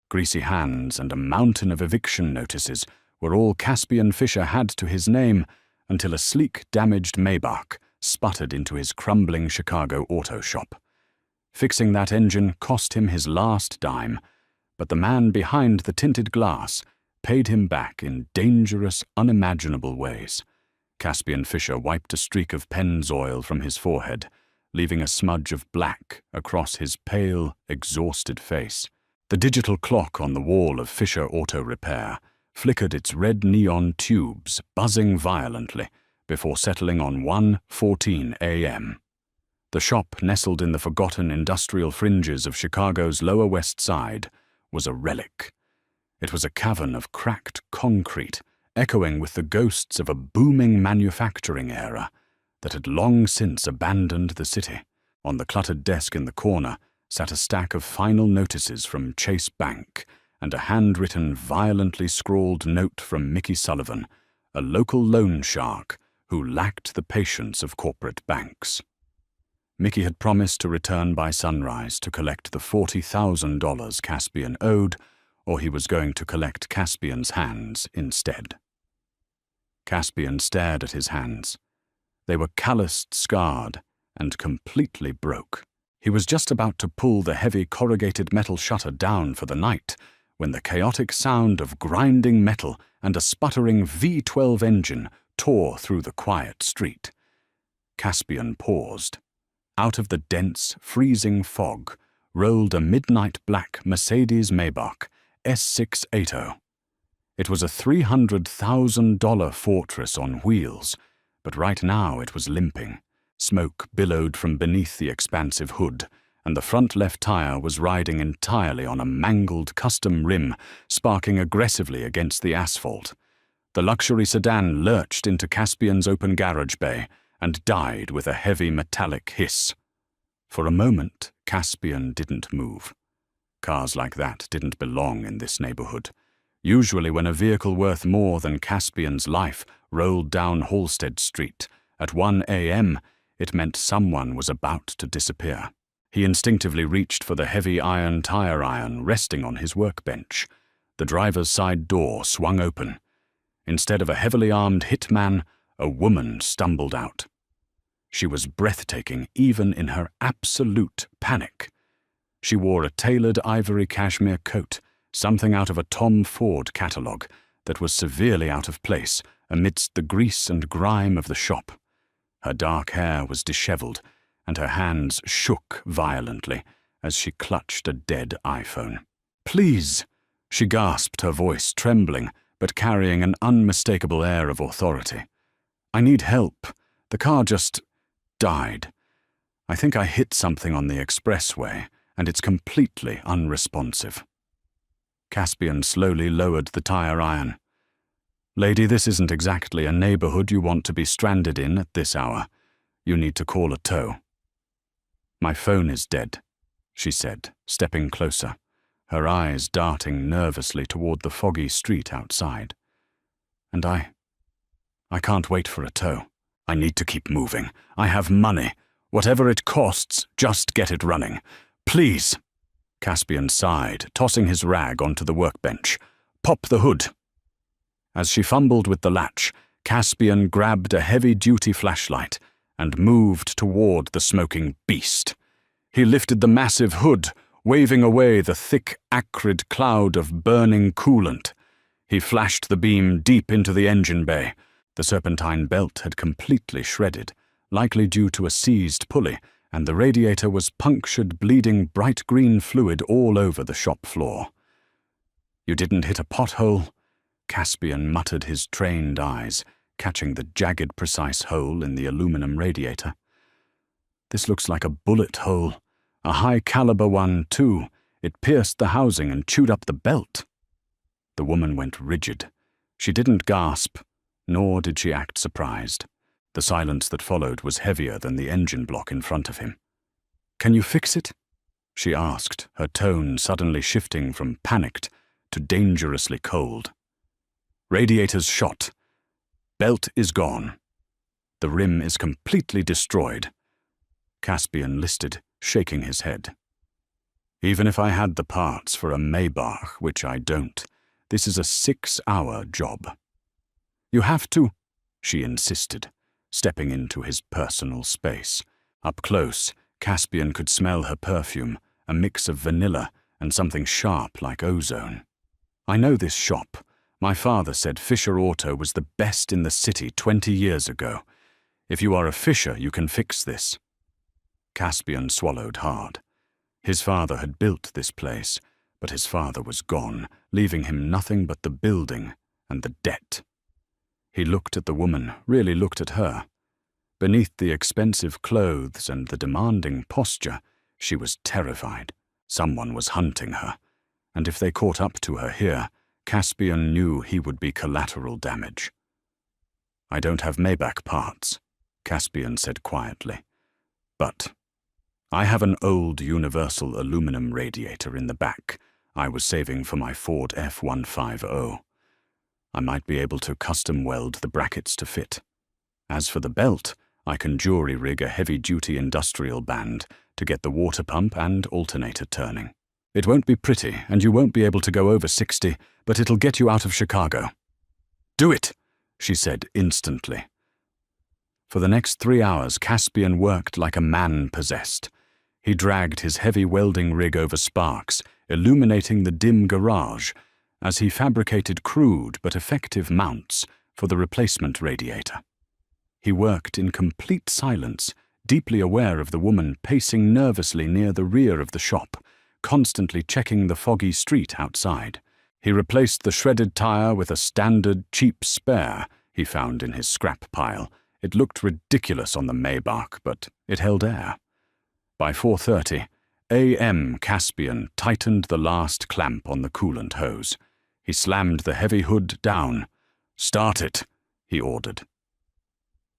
Greasy hands and a mountain of eviction notices were all Caspian Fisher had to his name until a sleek, damaged Maybach sputtered into his crumbling Chicago auto shop. Fixing that engine cost him his last dime, but the man behind the tinted glass paid him back in dangerous, unimaginable ways. Caspian Fisher wiped a streak of Pennzoil from his forehead, leaving a smudge of black across his pale, exhausted face. The digital clock on the wall of Fisher Auto Repair flickered its red neon tubes, buzzing violently, before settling on 1:14 a.m. The shop, nestled in the forgotten industrial fringes of Chicago's Lower West Side, was a relic. It was a cavern of cracked concrete, echoing with the ghosts of a booming manufacturing era that had long since abandoned the city. On the cluttered desk in the corner sat a stack of final notices from Chase Bank and a handwritten, violently scrawled note from Mickey Sullivan, a local loan shark who lacked the patience of corporate banks. Mickey had promised to return by sunrise to collect the $40,000 Caspian owed, or he was going to collect Caspian's hands instead. Caspian stared at his hands. They were calloused, scarred, and completely broke. He was just about to pull the heavy corrugated metal shutter down for the night when the chaotic sound of grinding metal and a sputtering V12 engine tore through the quiet street. Caspian paused. Out of the dense, freezing fog rolled a midnight black Mercedes Maybach S680. It was a $300,000 fortress on wheels, but right now it was limping. Smoke billowed from beneath the expansive hood, and the front left tire was riding entirely on a mangled custom rim, sparking aggressively against the asphalt. The luxury sedan lurched into Caspian's open garage bay and died with a heavy metallic hiss. For a moment, Caspian didn't move. Cars like that didn't belong in this neighborhood. Usually when a vehicle worth more than Caspian's life rolled down Halsted Street at 1 a.m., it meant someone was about to disappear. He instinctively reached for the heavy iron tire iron resting on his workbench. The driver's side door swung open. Instead of a heavily armed hitman, a woman stumbled out. She was breathtaking even in her absolute panic. She wore a tailored ivory cashmere coat, something out of a Tom Ford catalogue, that was severely out of place amidst the grease and grime of the shop. Her dark hair was disheveled, and her hands shook violently as she clutched a dead iPhone. "Please," she gasped, her voice trembling, but carrying an unmistakable air of authority. "I need help. The car just died. I think I hit something on the expressway, and it's completely unresponsive." Caspian slowly lowered the tire iron. "Lady, this isn't exactly a neighborhood you want to be stranded in at this hour. You need to call a tow." "My phone is dead," she said, stepping closer, her eyes darting nervously toward the foggy street outside. "And I can't wait for a tow. I need to keep moving. I have money. Whatever it costs, just get it running. Please." Caspian sighed, tossing his rag onto the workbench. "Pop the hood." As she fumbled with the latch, Caspian grabbed a heavy-duty flashlight and moved toward the smoking beast. He lifted the massive hood, waving away the thick, acrid cloud of burning coolant. He flashed the beam deep into the engine bay. The serpentine belt had completely shredded, likely due to a seized pulley, and the radiator was punctured, bleeding bright green fluid all over the shop floor. "You didn't hit a pothole?" Caspian muttered, his trained eyes catching the jagged, precise hole in the aluminum radiator. "This looks like a bullet hole. A high-caliber one, too. It pierced the housing and chewed up the belt." The woman went rigid. She didn't gasp, nor did she act surprised. The silence that followed was heavier than the engine block in front of him. "Can you fix it?" she asked, her tone suddenly shifting from panicked to dangerously cold. "Radiator's shot. Belt is gone. The rim is completely destroyed." Caspian listed, shaking his head. Even if I had the parts for a Maybach, which I don't, this is a 6-hour job. You have to, she insisted, stepping into his personal space. Up close, Caspian could smell her perfume, a mix of vanilla and something sharp like ozone. I know this shop. My father said Fisher Auto was the best in the city 20 years ago. If you are a Fisher, you can fix this. Caspian swallowed hard. His father had built this place, but his father was gone, leaving him nothing but the building and the debt. He looked at the woman, really looked at her. Beneath the expensive clothes and the demanding posture, she was terrified. Someone was hunting her, and if they caught up to her here, Caspian knew he would be collateral damage. I don't have Maybach parts, Caspian said quietly. But I have an old universal aluminum radiator in the back I was saving for my Ford F-150. I might be able to custom weld the brackets to fit. As for the belt, I can jury-rig a heavy-duty industrial band to get the water pump and alternator turning. It won't be pretty, and you won't be able to go over 60, but it'll get you out of Chicago. Do it, she said instantly. For the next 3 hours, Caspian worked like a man possessed. He dragged his heavy welding rig over sparks, illuminating the dim garage, as he fabricated crude but effective mounts for the replacement radiator. He worked in complete silence, deeply aware of the woman pacing nervously near the rear of the shop, constantly checking the foggy street outside. He replaced the shredded tire with a standard, cheap spare he found in his scrap pile. It looked ridiculous on the Maybach, but it held air. By 4:30 a.m., Caspian tightened the last clamp on the coolant hose. He slammed the heavy hood down. "Start it," he ordered.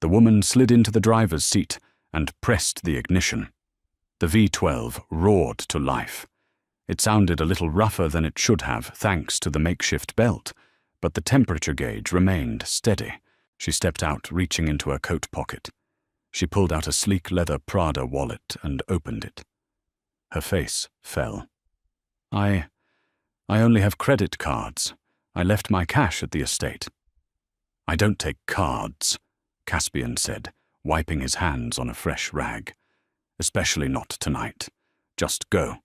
The woman slid into the driver's seat and pressed the ignition. The V12 roared to life. It sounded a little rougher than it should have, thanks to the makeshift belt, but the temperature gauge remained steady. She stepped out, reaching into her coat pocket. She pulled out a sleek leather Prada wallet and opened it. Her face fell. I only have credit cards. I left my cash at the estate." "I don't take cards," Caspian said, wiping his hands on a fresh rag. "Especially not tonight. Just go."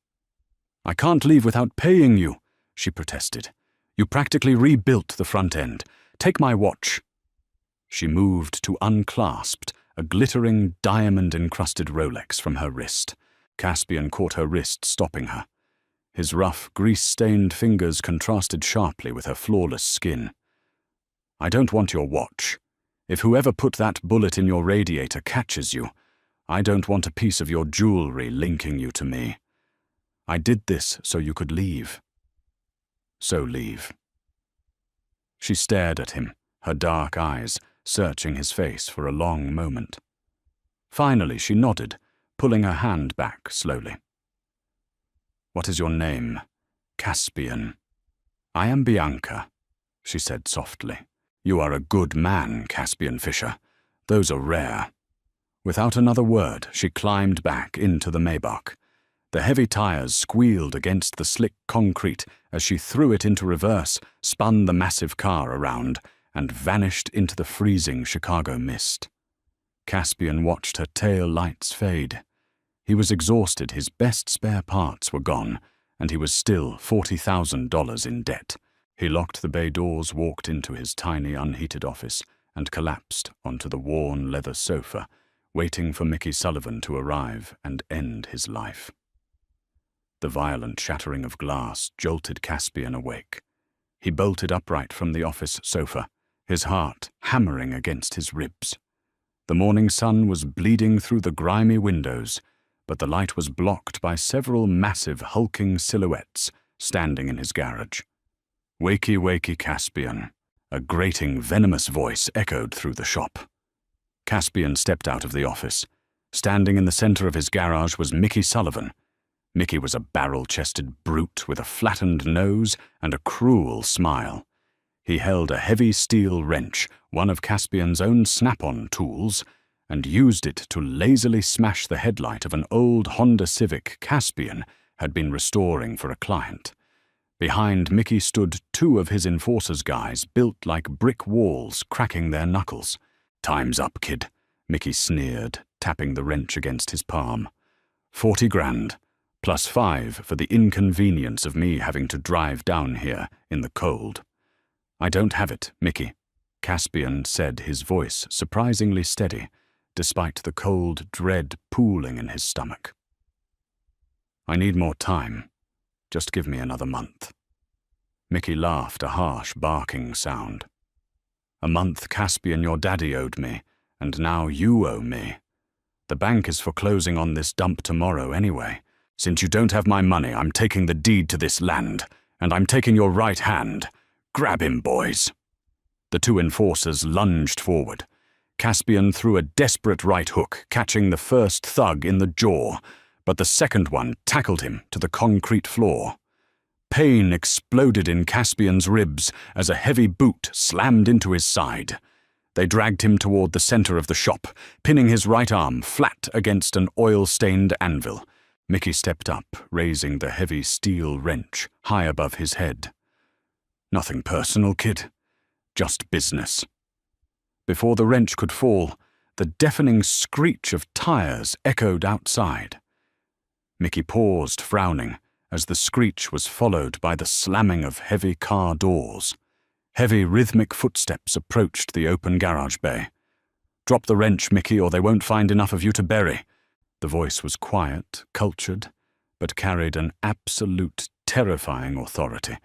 "I can't leave without paying you," she protested. "You practically rebuilt the front end. Take my watch." She moved to unclasped a glittering, diamond-encrusted Rolex from her wrist. Caspian caught her wrist, stopping her. His rough, grease-stained fingers contrasted sharply with her flawless skin. "I don't want your watch. If whoever put that bullet in your radiator catches you, I don't want a piece of your jewelry linking you to me. I did this so you could leave. So leave." She stared at him, her dark eyes searching his face for a long moment. Finally, she nodded, pulling her hand back slowly. "What is your name?" "Caspian." "I am Bianca," she said softly. "You are a good man, Caspian Fisher. Those are rare." Without another word, she climbed back into the Maybach. The heavy tires squealed against the slick concrete as she threw it into reverse, spun the massive car around, and vanished into the freezing Chicago mist. Caspian watched her tail lights fade. He was exhausted, his best spare parts were gone, and he was still $40,000 in debt. He locked the bay doors, walked into his tiny, unheated office, and collapsed onto the worn leather sofa, waiting for Mickey Sullivan to arrive and end his life. The violent shattering of glass jolted Caspian awake. He bolted upright from the office sofa, his heart hammering against his ribs. The morning sun was bleeding through the grimy windows, but the light was blocked by several massive, hulking silhouettes standing in his garage. "Wakey, wakey, Caspian," a grating, venomous voice echoed through the shop. Caspian stepped out of the office. Standing in the center of his garage was Mickey Sullivan. Mickey was a barrel-chested brute with a flattened nose and a cruel smile. He held a heavy steel wrench, one of Caspian's own snap-on tools, and used it to lazily smash the headlight of an old Honda Civic Caspian had been restoring for a client. Behind Mickey stood two of his enforcer's guys, built like brick walls, cracking their knuckles. "Time's up, kid," Mickey sneered, tapping the wrench against his palm. 40 grand, plus 5 for the inconvenience of me having to drive down here in the cold." "I don't have it, Mickey," Caspian said, his voice surprisingly steady, despite the cold dread pooling in his stomach. "I need more time. Just give me another month." Mickey laughed, a harsh, barking sound. "A month, Caspian, your daddy owed me, and now you owe me. The bank is foreclosing on this dump tomorrow anyway. Since you don't have my money, I'm taking the deed to this land, and I'm taking your right hand. Grab him, boys." The two enforcers lunged forward. Caspian threw a desperate right hook, catching the first thug in the jaw, but the second one tackled him to the concrete floor. Pain exploded in Caspian's ribs as a heavy boot slammed into his side. They dragged him toward the center of the shop, pinning his right arm flat against an oil-stained anvil. Mickey stepped up, raising the heavy steel wrench high above his head. "Nothing personal, kid. Just business." Before the wrench could fall, the deafening screech of tires echoed outside. Mickey paused, frowning, as the screech was followed by the slamming of heavy car doors. Heavy, rhythmic footsteps approached the open garage bay. "Drop the wrench, Mickey, or they won't find enough of you to bury." The voice was quiet, cultured, but carried an absolute, terrifying authority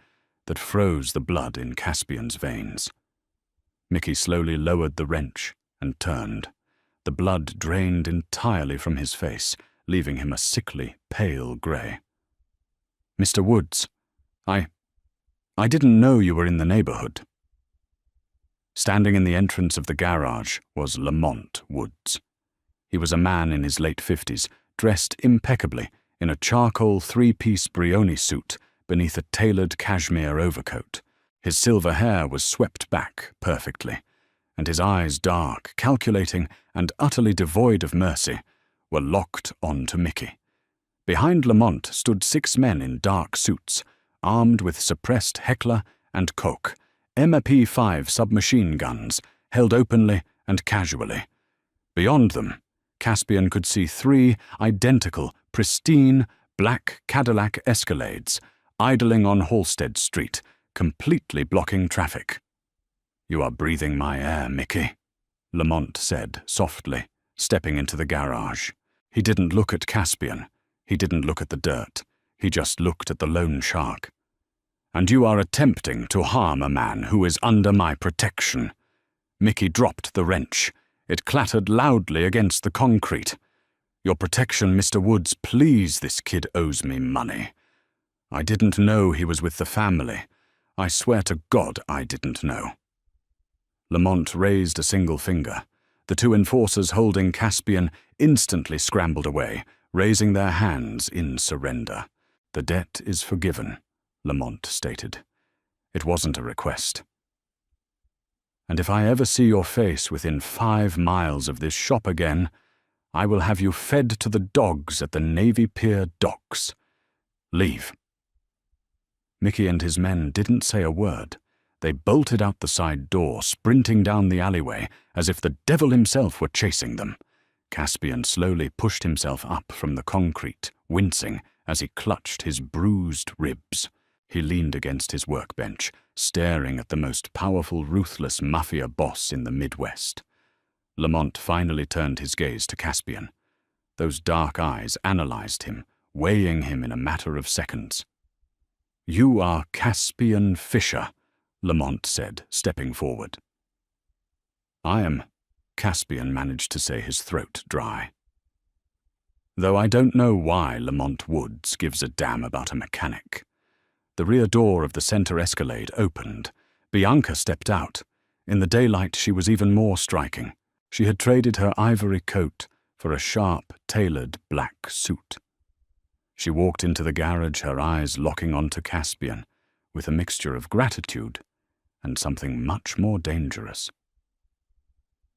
that froze the blood in Caspian's veins. Mickey slowly lowered the wrench and turned. The blood drained entirely from his face, leaving him a sickly, pale grey. "Mr. Woods, I didn't know you were in the neighborhood." Standing in the entrance of the garage was Lamont Woods. He was a man in his late 50s, dressed impeccably in a charcoal three-piece Brioni suit beneath a tailored cashmere overcoat. His silver hair was swept back perfectly, and his eyes, dark, calculating, and utterly devoid of mercy, were locked on to Mickey. Behind Lamont stood 6 men in dark suits, armed with suppressed Heckler and Koch, MP5 submachine guns, held openly and casually. Beyond them, Caspian could see 3 identical, pristine, black Cadillac Escalades, idling on Halsted Street, completely blocking traffic. "You are breathing my air, Mickey," Lamont said softly, stepping into the garage. He didn't look at Caspian. He didn't look at the dirt. He just looked at the lone shark. "And you are attempting to harm a man who is under my protection." Mickey dropped the wrench. It clattered loudly against the concrete. "Your protection, Mr. Woods, please, this kid owes me money. I didn't know he was with the family. I swear to God I didn't know." Lamont raised a single finger. The 2 enforcers holding Caspian instantly scrambled away, raising their hands in surrender. "The debt is forgiven," Lamont stated. "It wasn't a request. And if I ever see your face within 5 miles of this shop again, I will have you fed to the dogs at the Navy Pier docks. Leave." Mickey and his men didn't say a word. They bolted out the side door, sprinting down the alleyway as if the devil himself were chasing them. Caspian slowly pushed himself up from the concrete, wincing as he clutched his bruised ribs. He leaned against his workbench, staring at the most powerful, ruthless mafia boss in the Midwest. Lamont finally turned his gaze to Caspian. Those dark eyes analyzed him, weighing him in a matter of seconds. "You are Caspian Fisher," Lamont said, stepping forward. "I am," Caspian managed to say, his throat dry. Though I don't know why Lamont Woods gives a damn about a mechanic. The rear door of the center Escalade opened. Bianca stepped out. In the daylight, she was even more striking. She had traded her ivory coat for a sharp, tailored black suit. She walked into the garage, her eyes locking onto Caspian, with a mixture of gratitude and something much more dangerous.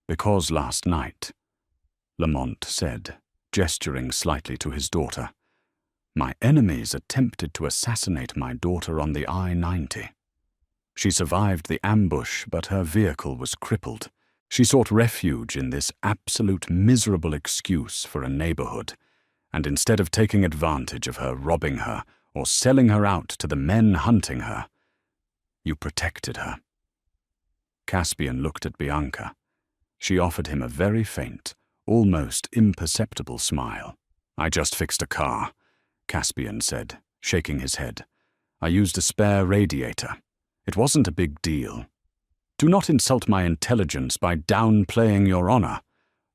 "Because last night," Lamont said, gesturing slightly to his daughter, My enemies attempted to assassinate my daughter on the I-90. She survived the ambush, but her vehicle was crippled. She sought refuge in this absolute miserable excuse for a neighborhood, and instead of taking advantage of her, robbing her, or selling her out to the men hunting her, you protected her. Caspian looked at Bianca. She offered him a very faint, almost imperceptible smile. "I just fixed a car," Caspian said, shaking his head. "I used a spare radiator. It wasn't a big deal." "Do not insult my intelligence by downplaying your honor,"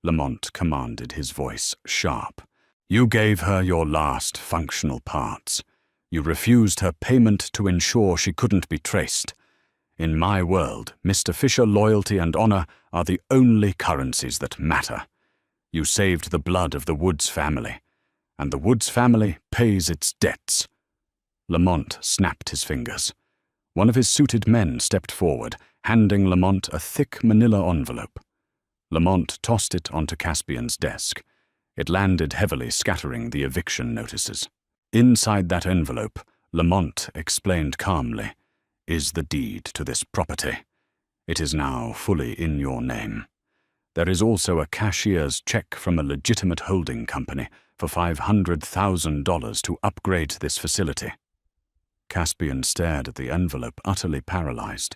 Lamont commanded, his voice sharp. "You gave her your last functional parts. You refused her payment to ensure she couldn't be traced. In my world, Mr. Fisher, loyalty and honor are the only currencies that matter. You saved the blood of the Woods family, and the Woods family pays its debts." Lamont snapped his fingers. One of his suited men stepped forward, handing Lamont a thick manila envelope. Lamont tossed it onto Caspian's desk. It landed heavily, scattering the eviction notices. "Inside that envelope," Lamont explained calmly, "is the deed to this property. It is now fully in your name. There is also a cashier's check from a legitimate holding company for $500,000 to upgrade this facility." Caspian stared at the envelope, utterly paralyzed.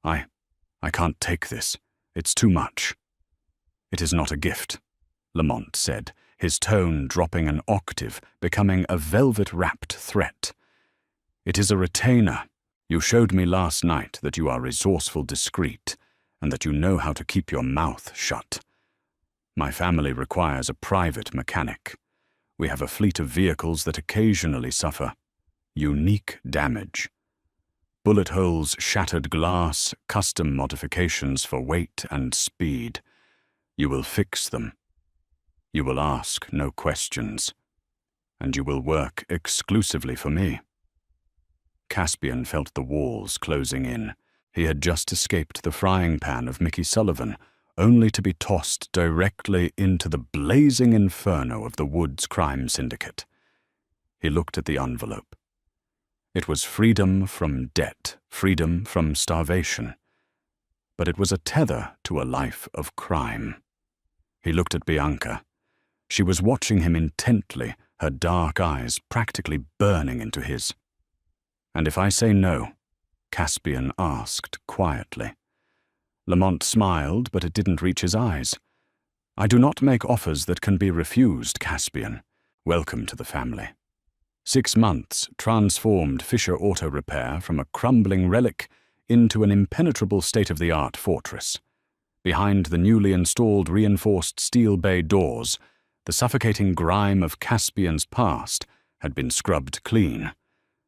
I can't take this. It's too much." "It is not a gift," Lamont said, his tone dropping an octave, becoming a velvet-wrapped threat. "It is a retainer. You showed me last night that you are resourceful, discreet, and that you know how to keep your mouth shut. My family requires a private mechanic. We have a fleet of vehicles that occasionally suffer unique damage. Bullet holes, shattered glass, custom modifications for weight and speed. You will fix them. You will ask no questions. And you will work exclusively for me." Caspian felt the walls closing in. He had just escaped the frying pan of Mickey Sullivan, only to be tossed directly into the blazing inferno of the Woods crime syndicate. He looked at the envelope. It was freedom from debt, freedom from starvation. But it was a tether to a life of crime. He looked at Bianca. She was watching him intently, her dark eyes practically burning into his. "And if I say no?" Caspian asked quietly. Lamont smiled, but it didn't reach his eyes. "I do not make offers that can be refused, Caspian. Welcome to the family." 6 months transformed Fisher Auto Repair from a crumbling relic into an impenetrable state-of-the-art fortress. Behind the newly installed reinforced steel bay doors, the suffocating grime of Caspian's past had been scrubbed clean.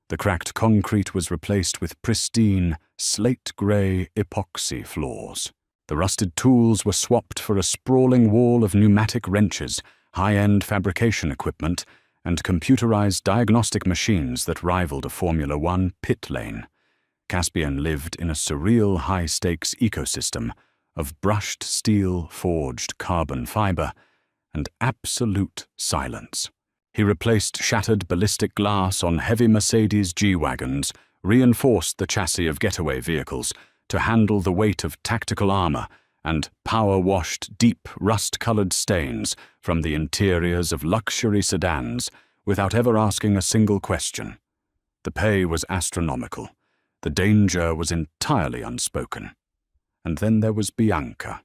The cracked concrete was replaced with pristine, slate-gray epoxy floors. The rusted tools were swapped for a sprawling wall of pneumatic wrenches, high-end fabrication equipment, and computerized diagnostic machines that rivaled a Formula One pit lane. Caspian lived in a surreal high-stakes ecosystem of brushed steel, forged carbon fiber, and absolute silence. He replaced shattered ballistic glass on heavy Mercedes G-Wagons, reinforced the chassis of getaway vehicles to handle the weight of tactical armor, and power-washed deep, rust-colored stains from the interiors of luxury sedans without ever asking a single question. The pay was astronomical. The danger was entirely unspoken. And then there was Bianca.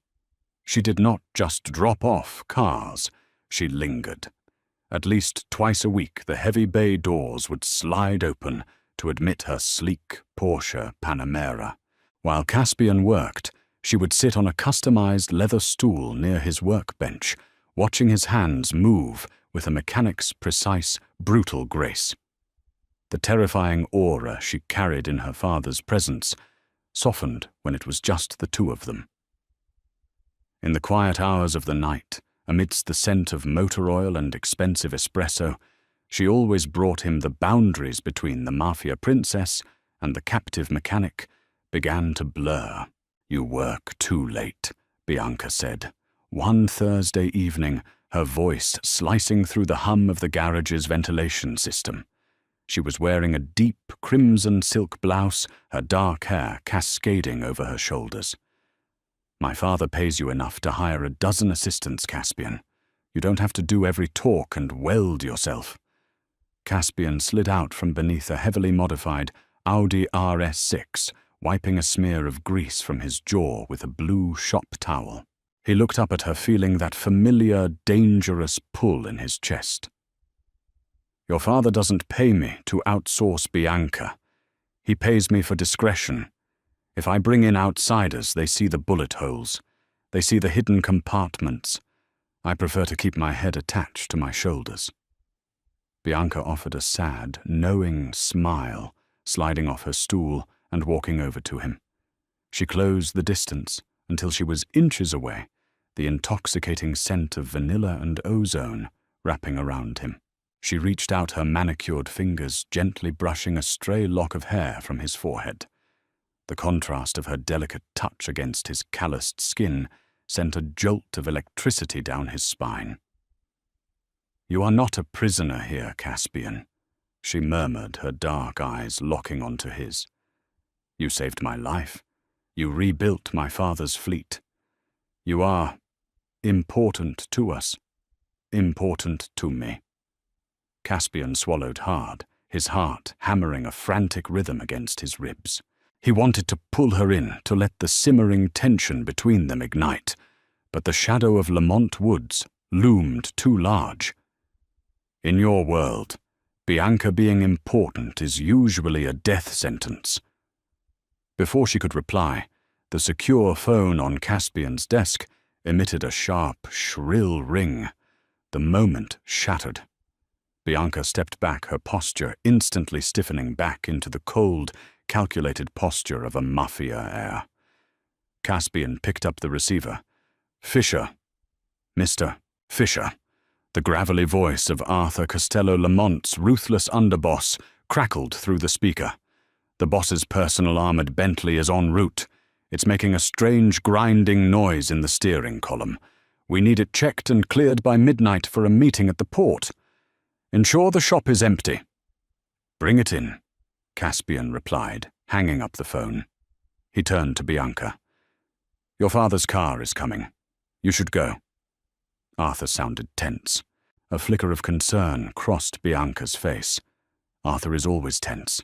She did not just drop off cars, she lingered. At least twice a week, the heavy bay doors would slide open to admit her sleek Porsche Panamera. While Caspian worked, she would sit on a customized leather stool near his workbench, watching his hands move with a mechanic's precise, brutal grace. The terrifying aura she carried in her father's presence softened when it was just the two of them. In the quiet hours of the night, amidst the scent of motor oil and expensive espresso, she always brought him the boundaries between the mafia princess and the captive mechanic began to blur. "You work too late," Bianca said. "One Thursday evening, her voice slicing through the hum of the garage's ventilation system. She was wearing a deep crimson silk blouse, her dark hair cascading over her shoulders. "My father pays you enough to hire a dozen assistants, Caspian. You don't have to do every talk and weld yourself." Caspian slid out from beneath a heavily modified Audi RS6, wiping a smear of grease from his jaw with a blue shop towel. He looked up at her, feeling that familiar, dangerous pull in his chest. "Your father doesn't pay me to outsource Bianca. He pays me for discretion. If I bring in outsiders, they see the bullet holes. They see the hidden compartments. I prefer to keep my head attached to my shoulders." Bianca offered a sad, knowing smile, sliding off her stool and walking over to him. She closed the distance until she was inches away, the intoxicating scent of vanilla and ozone wrapping around him. She reached out her manicured fingers, gently brushing a stray lock of hair from his forehead. The contrast of her delicate touch against his calloused skin sent a jolt of electricity down his spine. "You are not a prisoner here, Caspian," she murmured, her dark eyes locking onto his. "You saved my life. You rebuilt my father's fleet. You are important to us, important to me." Caspian swallowed hard, his heart hammering a frantic rhythm against his ribs. He wanted to pull her in, to let the simmering tension between them ignite, but the shadow of Lamont Woods loomed too large. "In your world, Bianca being important is usually a death sentence." Before she could reply, the secure phone on Caspian's desk emitted a sharp, shrill ring. The moment shattered. Bianca stepped back, her posture instantly stiffening back into the cold, calculated posture of a mafia heir. Caspian picked up the receiver. "Fisher. Mr. Fisher." The gravelly voice of Arthur Costello Lamont's ruthless underboss crackled through the speaker. "The boss's personal armored Bentley is en route. It's making a strange grinding noise in the steering column. We need it checked and cleared by midnight for a meeting at the port. Ensure the shop is empty." "Bring it in," Caspian replied, hanging up the phone. He turned to Bianca. "Your father's car is coming. You should go." Arthur sounded tense. A flicker of concern crossed Bianca's face. Arthur is always tense.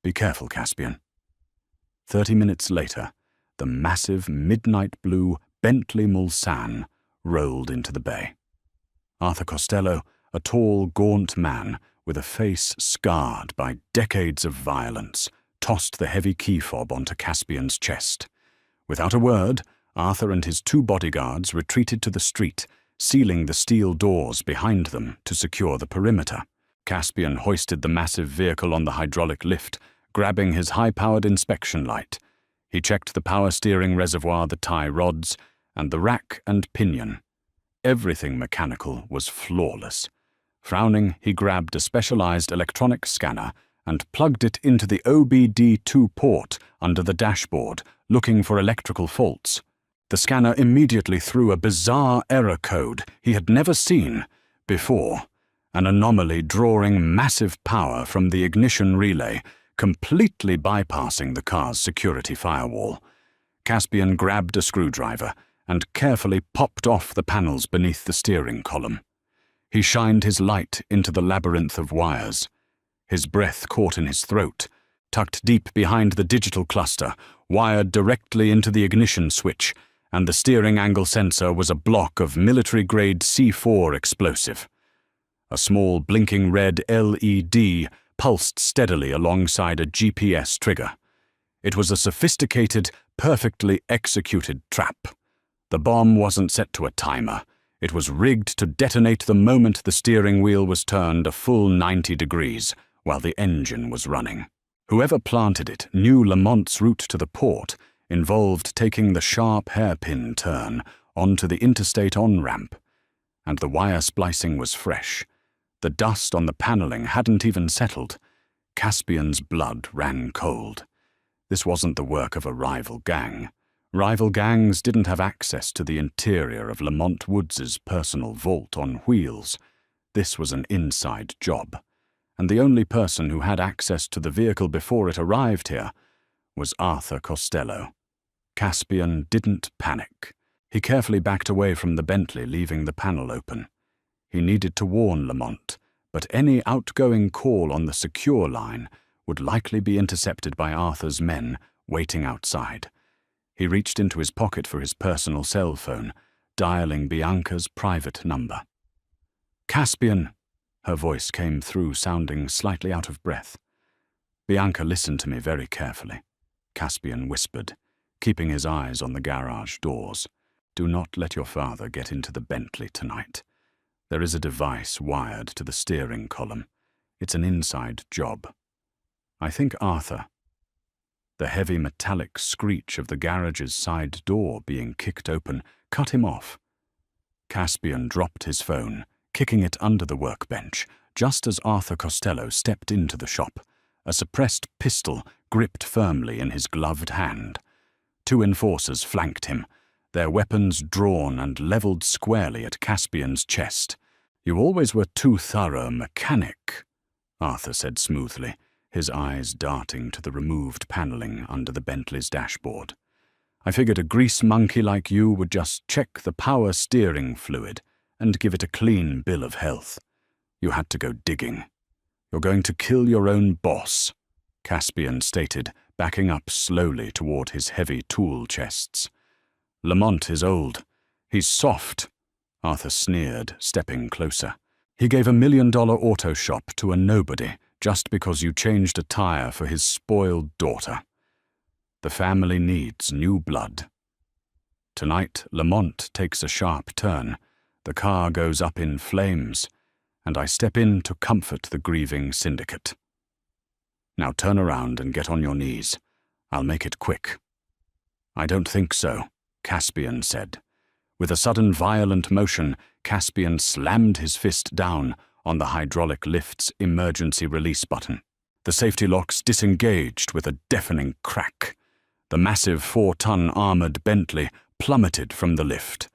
Be careful, Caspian. 30 minutes later, the massive midnight blue Bentley Mulsanne rolled into the bay. Arthur Costello, a tall, gaunt man with a face scarred by decades of violence, tossed the heavy key fob onto Caspian's chest. Without a word, Arthur and his 2 bodyguards retreated to the street, sealing the steel doors behind them to secure the perimeter. Caspian hoisted the massive vehicle on the hydraulic lift, grabbing his high-powered inspection light. He checked the power steering reservoir, the tie rods, and the rack and pinion. Everything mechanical was flawless. Frowning, he grabbed a specialized electronic scanner and plugged it into the OBD2 port under the dashboard, looking for electrical faults. The scanner immediately threw a bizarre error code he had never seen before, an anomaly drawing massive power from the ignition relay, completely bypassing the car's security firewall. Caspian grabbed a screwdriver and carefully popped off the panels beneath the steering column. He shined his light into the labyrinth of wires. His breath caught in his throat, tucked deep behind the digital cluster, wired directly into the ignition switch, and the steering angle sensor was a block of military-grade C4 explosive. A small blinking red LED pulsed steadily alongside a GPS trigger. It was a sophisticated, perfectly executed trap. The bomb wasn't set to a timer. It was rigged to detonate the moment the steering wheel was turned a full 90 degrees while the engine was running. Whoever planted it knew Lamont's route to the port involved taking the sharp hairpin turn onto the interstate on-ramp, and the wire splicing was fresh. The dust on the paneling hadn't even settled. Caspian's blood ran cold. This wasn't the work of a rival gang. Rival gangs didn't have access to the interior of Lamont Woods's personal vault on wheels. This was an inside job, and the only person who had access to the vehicle before it arrived here was Arthur Costello. Caspian didn't panic. He carefully backed away from the Bentley, leaving the panel open. He needed to warn Lamont, but any outgoing call on the secure line would likely be intercepted by Arthur's men waiting outside. He reached into his pocket for his personal cell phone, dialing Bianca's private number. "Caspian," her voice came through, sounding slightly out of breath. "Bianca, listen to me very carefully," Caspian whispered, keeping his eyes on the garage doors. "Do not let your father get into the Bentley tonight. There is a device wired to the steering column. It's an inside job. I think Arthur—" The heavy metallic screech of the garage's side door being kicked open cut him off. Caspian dropped his phone, kicking it under the workbench, just as Arthur Costello stepped into the shop, a suppressed pistol gripped firmly in his gloved hand. 2 enforcers flanked him, their weapons drawn and leveled squarely at Caspian's chest. "You always were too thorough a mechanic," Arthur said smoothly, his eyes darting to the removed paneling under the Bentley's dashboard. "I figured a grease monkey like you would just check the power steering fluid and give it a clean bill of health. You had to go digging. You're going to kill your own boss," Caspian stated, backing up slowly toward his heavy tool chests. "Lamont is old. He's soft," Arthur sneered, stepping closer. "He gave $1 million auto shop to a nobody just because you changed a tire for his spoiled daughter. The family needs new blood. Tonight, Lamont takes a sharp turn. The car goes up in flames, and I step in to comfort the grieving syndicate. Now turn around and get on your knees. I'll make it quick." "I don't think so," Caspian said. With a sudden violent motion, Caspian slammed his fist down on the hydraulic lift's emergency release button. The safety locks disengaged with a deafening crack. The massive 4-ton armored Bentley plummeted from the lift.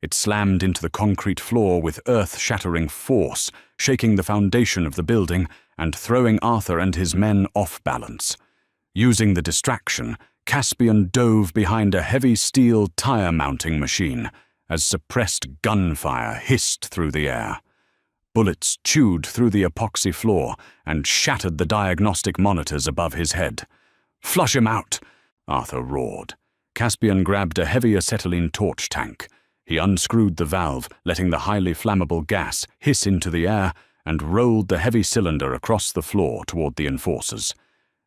It slammed into the concrete floor with earth-shattering force, shaking the foundation of the building and throwing Arthur and his men off balance. Using the distraction, Caspian dove behind a heavy steel tire-mounting machine as suppressed gunfire hissed through the air. Bullets chewed through the epoxy floor and shattered the diagnostic monitors above his head. "Flush him out!" Arthur roared. Caspian grabbed a heavy acetylene torch tank. He unscrewed the valve, letting the highly flammable gas hiss into the air, and rolled the heavy cylinder across the floor toward the enforcers.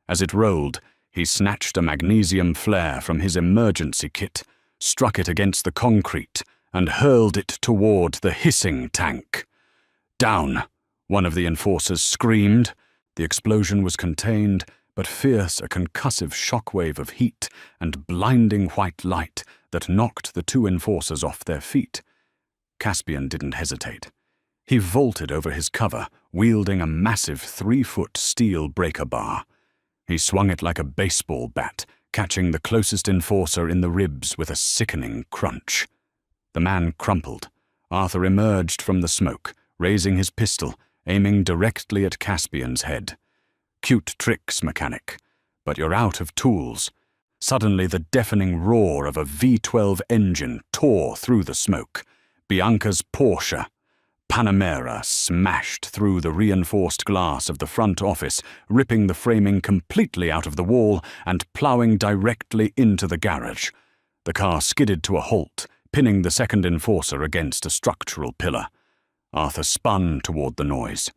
As it rolled, he snatched a magnesium flare from his emergency kit, struck it against the concrete, and hurled it toward the hissing tank. "Down!" one of the enforcers screamed. The explosion was contained, but fierce a concussive shockwave of heat and blinding white light that knocked the 2 enforcers off their feet. Caspian didn't hesitate. He vaulted over his cover, wielding a massive 3-foot steel breaker bar. He swung it like a baseball bat, catching the closest enforcer in the ribs with a sickening crunch. The man crumpled. Arthur emerged from the smoke, raising his pistol, aiming directly at Caspian's head. "Cute tricks, mechanic, but you're out of tools." Suddenly the deafening roar of a V12 engine tore through the smoke. Bianca's Porsche Panamera smashed through the reinforced glass of the front office, ripping the framing completely out of the wall and plowing directly into the garage. The car skidded to a halt, pinning the second enforcer against a structural pillar. Arthur spun toward the noise.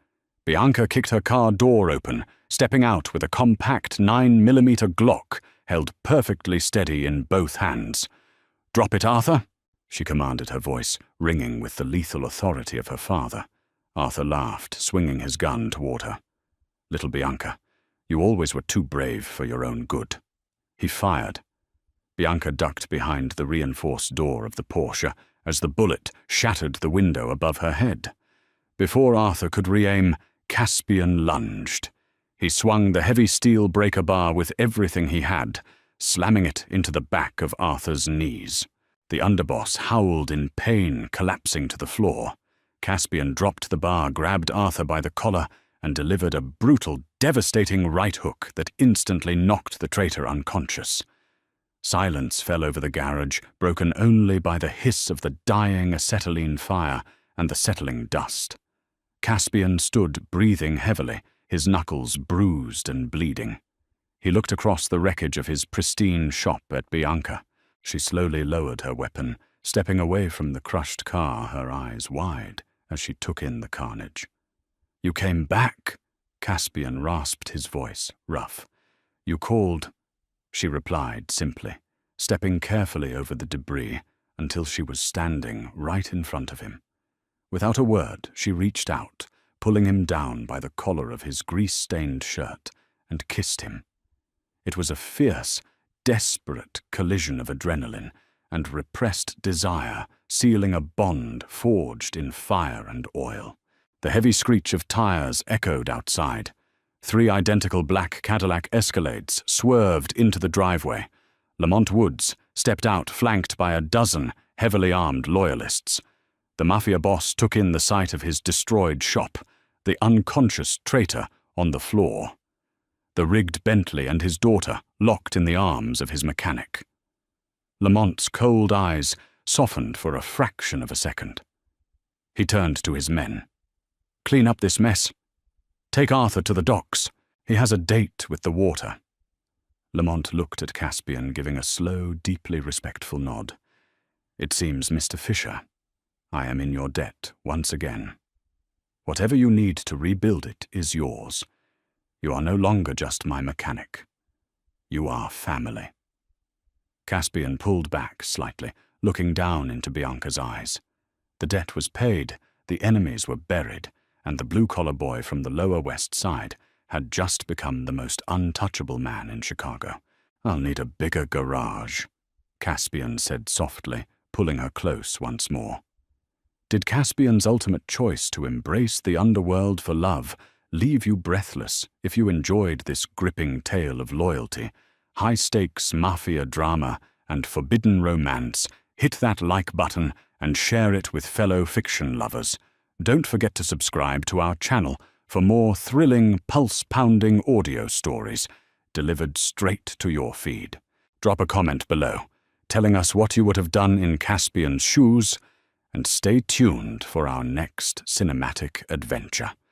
Bianca kicked her car door open, stepping out with a compact 9mm Glock held perfectly steady in both hands. "Drop it, Arthur," she commanded, her voice ringing with the lethal authority of her father. Arthur laughed, swinging his gun toward her. "Little Bianca, you always were too brave for your own good." He fired. Bianca ducked behind the reinforced door of the Porsche as the bullet shattered the window above her head. Before Arthur could re-aim, Caspian lunged. He swung the heavy steel breaker bar with everything he had, slamming it into the back of Arthur's knees. The underboss howled in pain, collapsing to the floor. Caspian dropped the bar, grabbed Arthur by the collar, and delivered a brutal, devastating right hook that instantly knocked the traitor unconscious. Silence fell over the garage, broken only by the hiss of the dying acetylene fire and the settling dust. Caspian stood, breathing heavily, his knuckles bruised and bleeding. He looked across the wreckage of his pristine shop at Bianca. She slowly lowered her weapon, stepping away from the crushed car, her eyes wide as she took in the carnage. "You came back," Caspian rasped, his voice rough. "You called," she replied simply, stepping carefully over the debris until she was standing right in front of him. Without a word, she reached out, pulling him down by the collar of his grease-stained shirt, and kissed him. It was a fierce, desperate collision of adrenaline and repressed desire, sealing a bond forged in fire and oil. The heavy screech of tires echoed outside. 3 identical black Cadillac Escalades swerved into the driveway. Lamont Woods stepped out, flanked by a dozen heavily armed loyalists. The mafia boss took in the sight of his destroyed shop, the unconscious traitor on the floor. The rigged Bentley and his daughter locked in the arms of his mechanic. Lamont's cold eyes softened for a fraction of a second. He turned to his men. "Clean up this mess. Take Arthur to the docks. He has a date with the water." Lamont looked at Caspian, giving a slow, deeply respectful nod. "It seems, Mr. Fisher, I am in your debt once again. Whatever you need to rebuild it is yours. You are no longer just my mechanic. You are family." Caspian pulled back slightly, looking down into Bianca's eyes. The debt was paid, the enemies were buried, and the blue-collar boy from the Lower West Side had just become the most untouchable man in Chicago. "I'll need a bigger garage," Caspian said softly, pulling her close once more. Did Caspian's ultimate choice to embrace the underworld for love leave you breathless if you enjoyed this gripping tale of loyalty, high-stakes mafia drama, and forbidden romance? Hit that like button and share it with fellow fiction lovers. Don't forget to subscribe to our channel for more thrilling, pulse-pounding audio stories delivered straight to your feed. Drop a comment below, telling us what you would have done in Caspian's shoes, and stay tuned for our next cinematic adventure.